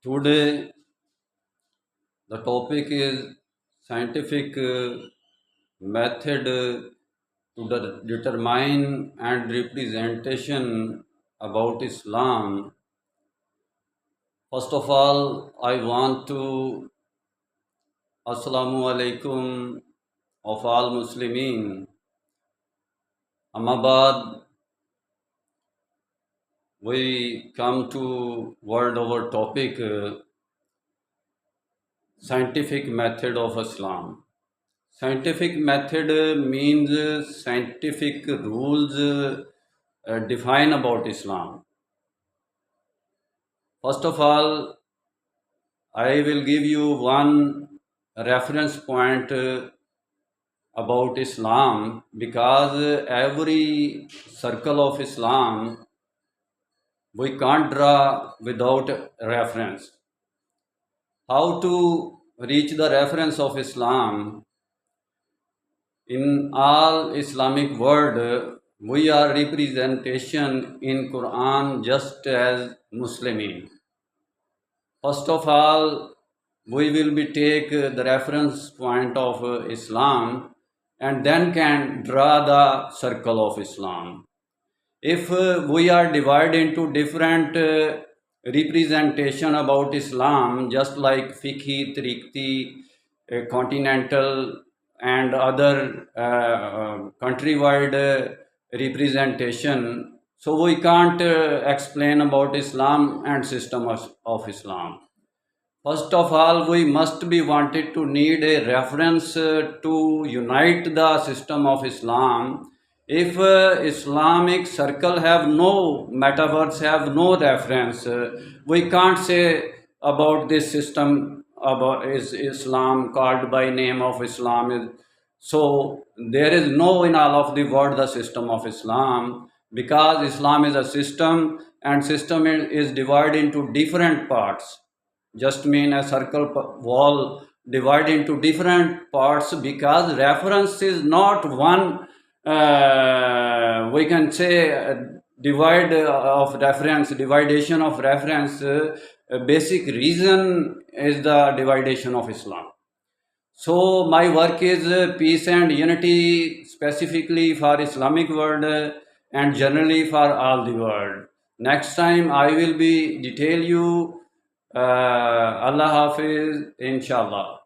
Today, the topic is scientific method to determine and representation about Islam. First of all, I want to Assalamu alaikum of all Muslimin. Amabad, we come to word over topic scientific method of Islam. Scientific method means scientific rules define about Islam. First of all, I will give you one reference point about Islam because every circle of Islam we can't draw without reference. How to reach the reference of Islam? In all Islamic world, we are representation in Quran just as Muslimin. First of all, we will be take the reference point of Islam and then can draw the circle of Islam. If we are divided into different representation about Islam, just like fiqhi, tariqti, continental and other countrywide representation, so we can't explain about Islam and system of Islam. First of all, we must be wanted to need a reference to unite the system of Islam. If Islamic circle have no metaverse, have no reference, we can't say about this system about is Islam called by name of Islam. So there is no in all of the world the system of Islam, because Islam is a system and system is divided into different parts. Just mean a circle wall divided into different parts, because reference is not one we can say divide of reference, dividation of reference. Basic reason is the dividation of Islam. So my work is peace and unity, specifically for Islamic world and generally for all the world. Next time I will be detail you. Allah Hafiz, inshallah.